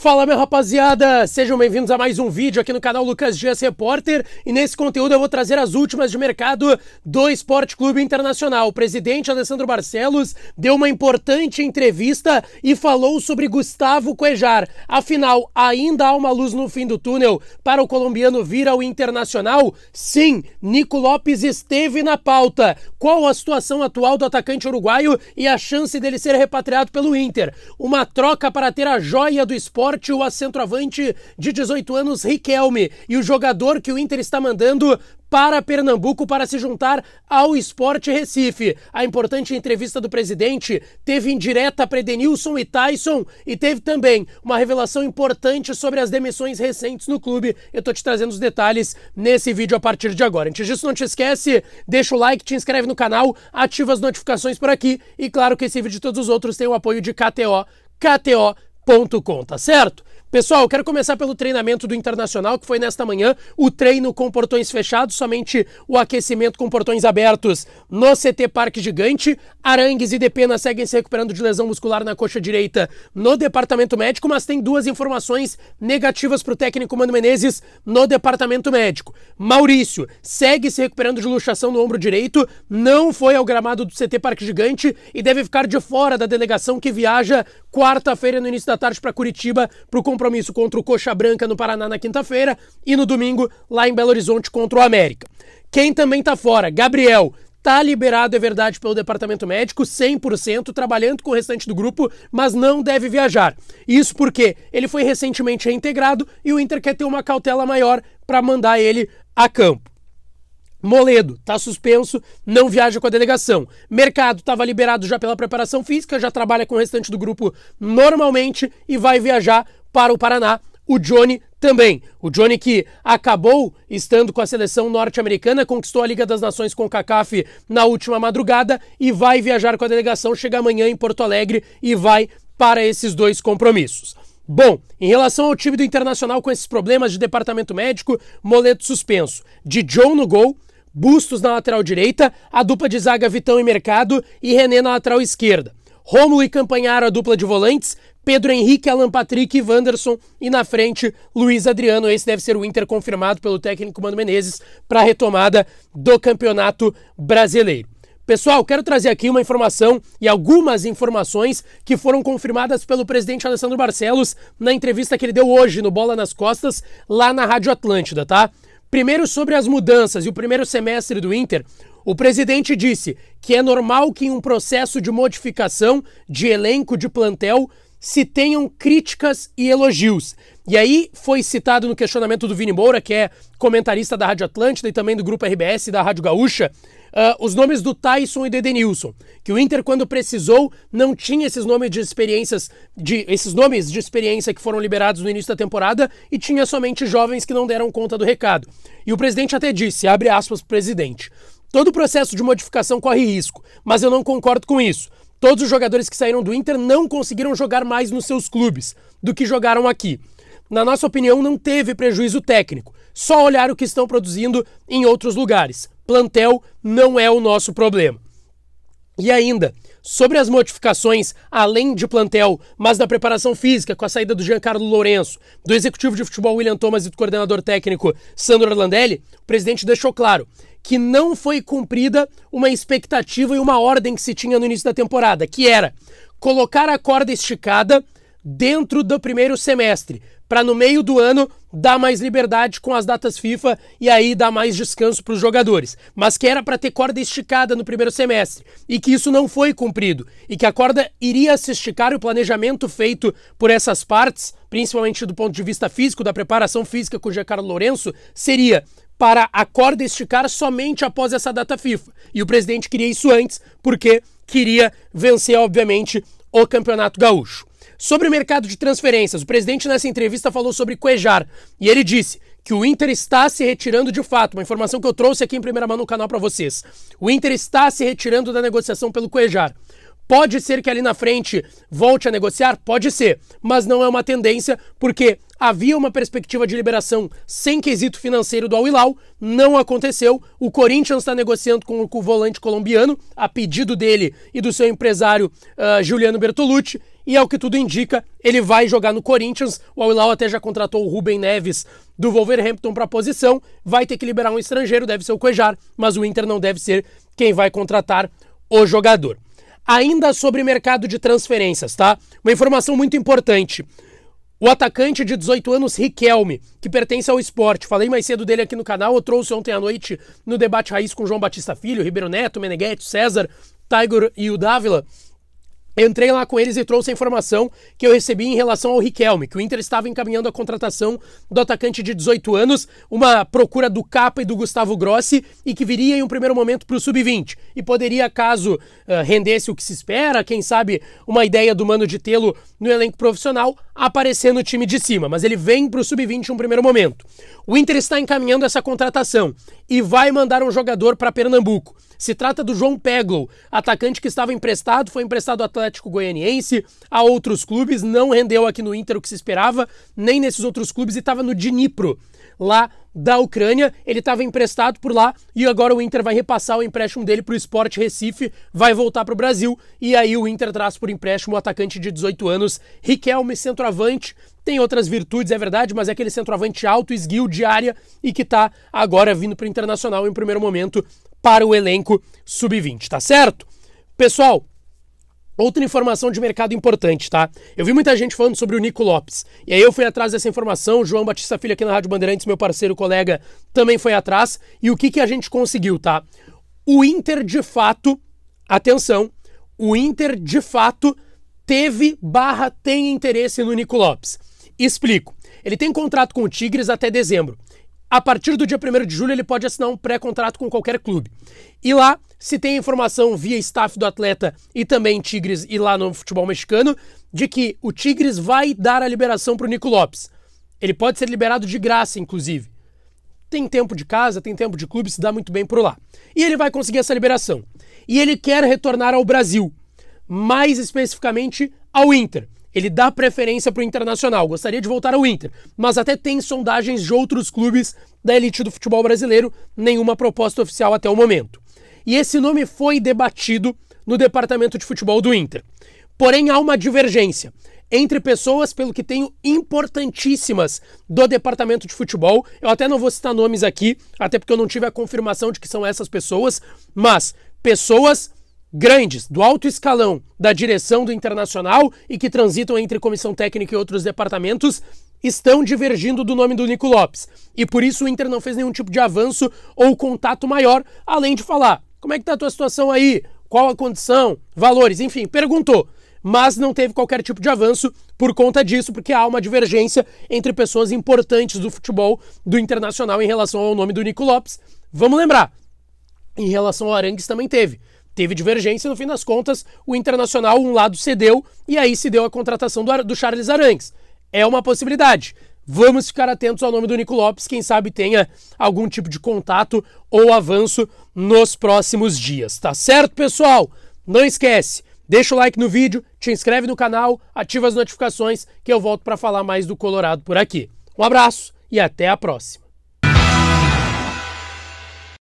Fala, minha rapaziada! Sejam bem-vindos a mais um vídeo aqui no canal Lucas Dias Repórter, e nesse conteúdo eu vou trazer as últimas de mercado do Esporte Clube Internacional. O presidente Alessandro Barcelos deu uma importante entrevista e falou sobre Gustavo Cuéllar. Afinal, ainda há uma luz no fim do túnel para o colombiano vir ao Internacional? Sim, Nico Lopes esteve na pauta. Qual a situação atual do atacante uruguaio e a chance dele ser repatriado pelo Inter? Uma troca para ter a joia do esporte, o centroavante de 18 anos Riquelme, e o jogador que o Inter está mandando para Pernambuco para se juntar ao Sport Recife. A importante entrevista do presidente teve indireta para Edenilson e Tyson, e teve também uma revelação importante sobre as demissões recentes no clube. Eu tô te trazendo os detalhes nesse vídeo a partir de agora. Antes disso, não te esquece, deixa o like, te inscreve no canal, ativa as notificações por aqui, e claro que esse vídeo e todos os outros têm o apoio de KTO.com, tá certo? Pessoal, eu quero começar pelo treinamento do Internacional, que foi nesta manhã, o treino com portões fechados, somente o aquecimento com portões abertos no CT Parque Gigante. Arangues e Depena seguem se recuperando de lesão muscular na coxa direita no departamento médico, mas tem duas informações negativas para o técnico Mano Menezes no departamento médico. Maurício segue se recuperando de luxação no ombro direito, não foi ao gramado do CT Parque Gigante e deve ficar de fora da delegação que viaja quarta-feira no início da tarde para Curitiba para o compromisso contra o Coxa Branca no Paraná na quinta-feira e no domingo lá em Belo Horizonte contra o América. Quem também tá fora? Gabriel. Tá liberado, é verdade, pelo departamento médico, 100%, trabalhando com o restante do grupo, mas não deve viajar. Isso porque ele foi recentemente reintegrado e o Inter quer ter uma cautela maior para mandar ele a campo. Moledo tá suspenso, não viaja com a delegação. Mercado estava liberado já pela preparação física, já trabalha com o restante do grupo normalmente e vai viajar para o Paraná. O Johnny também. O Johnny, que acabou estando com a seleção norte-americana, conquistou a Liga das Nações com o CONCACAF na última madrugada e vai viajar com a delegação, chega amanhã em Porto Alegre e vai para esses dois compromissos. Bom, em relação ao time do Internacional com esses problemas de departamento médico, Moledo suspenso. De John no gol, Bustos na lateral direita, a dupla de zaga Vitão e Mercado e René na lateral esquerda. Rômulo e Campanharo, a dupla de volantes, Pedro Henrique, Alan Patrick e Wanderson, e na frente Luiz Adriano. Esse deve ser o Inter confirmado pelo técnico Mano Menezes para a retomada do Campeonato Brasileiro. Pessoal, quero trazer aqui uma informação e algumas informações que foram confirmadas pelo presidente Alessandro Barcelos na entrevista que ele deu hoje no Bola nas Costas, lá na Rádio Atlântida, tá? Primeiro, sobre as mudanças e o primeiro semestre do Inter, o presidente disse que é normal que em um processo de modificação de elenco, de plantel, se tenham críticas e elogios. E aí foi citado no questionamento do Vini Moura, que é comentarista da Rádio Atlântida e também do Grupo RBS e da Rádio Gaúcha, os nomes do Tyson e do Edenilson, que o Inter, quando precisou, não tinha esses nomes de experiência que foram liberados no início da temporada e tinha somente jovens que não deram conta do recado. E o presidente até disse, abre aspas pro presidente, todo processo de modificação corre risco, mas eu não concordo com isso. Todos os jogadores que saíram do Inter não conseguiram jogar mais nos seus clubes do que jogaram aqui. Na nossa opinião, não teve prejuízo técnico, só olhar o que estão produzindo em outros lugares. Plantel não é o nosso problema. E ainda, sobre as modificações, além de plantel, mas da preparação física, com a saída do Giancarlo Lourenço, do executivo de futebol William Thomas e do coordenador técnico Sandro Orlandelli, o presidente deixou claro que não foi cumprida uma expectativa e uma ordem que se tinha no início da temporada, que era colocar a corda esticada dentro do primeiro semestre, para no meio do ano dar mais liberdade com as datas FIFA e aí dar mais descanso para os jogadores. Mas que era para ter corda esticada no primeiro semestre e que isso não foi cumprido e que a corda iria se esticar e o planejamento feito por essas partes, principalmente do ponto de vista físico, da preparação física com o Giancarlo Lourenço, seria para a corda esticar somente após essa data FIFA. E o presidente queria isso antes porque queria vencer, obviamente, o Campeonato Gaúcho. Sobre o mercado de transferências, o presidente nessa entrevista falou sobre Cuéllar e ele disse que o Inter está se retirando de fato, uma informação que eu trouxe aqui em primeira mão no canal para vocês. O Inter está se retirando da negociação pelo Cuéllar. Pode ser que ali na frente volte a negociar? Pode ser, mas não é uma tendência, porque havia uma perspectiva de liberação sem quesito financeiro do Al Hilal, não aconteceu. O Corinthians está negociando com o volante colombiano, a pedido dele e do seu empresário Juliano Bertolucci, e ao que tudo indica, ele vai jogar no Corinthians. O Al Hilal até já contratou o Rubem Neves do Wolverhampton para a posição, vai ter que liberar um estrangeiro, deve ser o Cuéllar, mas o Inter não deve ser quem vai contratar o jogador. Ainda sobre mercado de transferências, tá? Uma informação muito importante. O atacante de 18 anos, Riquelme, que pertence ao Sport, falei mais cedo dele aqui no canal, eu trouxe ontem à noite no Debate Raiz com João Batista Filho, Ribeiro Neto, Meneghetti, César, Tiger e o Dávila. Entrei lá com eles e trouxe a informação que eu recebi em relação ao Riquelme, que o Inter estava encaminhando a contratação do atacante de 18 anos, uma procura do Capa e do Gustavo Grossi, e que viria em um primeiro momento para o Sub-20. E poderia, caso rendesse o que se espera, quem sabe uma ideia do Mano de tê-lo no elenco profissional, aparecer no time de cima. Mas ele vem para o Sub-20 em um primeiro momento. O Inter está encaminhando essa contratação e vai mandar um jogador para Pernambuco. Se trata do João Peglow, atacante que estava emprestado, foi emprestado ao Atlético Goianiense, a outros clubes, não rendeu aqui no Inter o que se esperava, nem nesses outros clubes, e estava no Dnipro, lá da Ucrânia. Ele estava emprestado por lá e agora o Inter vai repassar o empréstimo dele para o Sport Recife, vai voltar para o Brasil, e aí o Inter traz por empréstimo o atacante de 18 anos, Riquelme, centroavante. Tem outras virtudes, é verdade, mas é aquele centroavante alto, esguio de área, e que está agora vindo para o Internacional em primeiro momento para o elenco Sub-20, tá certo? Pessoal, outra informação de mercado importante, tá? Eu vi muita gente falando sobre o Nico Lopes, e aí eu fui atrás dessa informação, o João Batista Filho aqui na Rádio Bandeirantes, meu parceiro, colega, também foi atrás, e o que a gente conseguiu, tá? O Inter, de fato, atenção, o Inter, de fato, tem interesse no Nico Lopes. Explico. Ele tem contrato com o Tigres até dezembro. A partir do dia 1º de julho ele pode assinar um pré-contrato com qualquer clube. E lá se tem informação via staff do atleta e também Tigres e lá no futebol mexicano de que o Tigres vai dar a liberação para o Nico Lopes. Ele pode ser liberado de graça, inclusive. Tem tempo de casa, tem tempo de clube, se dá muito bem por lá. E ele vai conseguir essa liberação. E ele quer retornar ao Brasil, mais especificamente ao Inter. Ele dá preferência para o Internacional, gostaria de voltar ao Inter, mas até tem sondagens de outros clubes da elite do futebol brasileiro, nenhuma proposta oficial até o momento. E esse nome foi debatido no departamento de futebol do Inter. Porém, há uma divergência entre pessoas, pelo que tenho, importantíssimas do departamento de futebol. Eu até não vou citar nomes aqui, até porque eu não tive a confirmação de que são essas pessoas, mas pessoas grandes, do alto escalão da direção do Internacional e que transitam entre comissão técnica e outros departamentos, estão divergindo do nome do Nico Lopes. E por isso o Inter não fez nenhum tipo de avanço ou contato maior, além de falar: como é que tá a tua situação aí? Qual a condição? Valores? Enfim, perguntou. Mas não teve qualquer tipo de avanço por conta disso, porque há uma divergência entre pessoas importantes do futebol do Internacional em relação ao nome do Nico Lopes. Vamos lembrar, em relação ao Arangues também teve divergência, no fim das contas, o Internacional, um lado cedeu, e aí se deu a contratação do Charles Arangues. É uma possibilidade. Vamos ficar atentos ao nome do Nico Lopes, quem sabe tenha algum tipo de contato ou avanço nos próximos dias, tá certo, pessoal? Não esquece, deixa o like no vídeo, te inscreve no canal, ativa as notificações, que eu volto para falar mais do Colorado por aqui. Um abraço e até a próxima.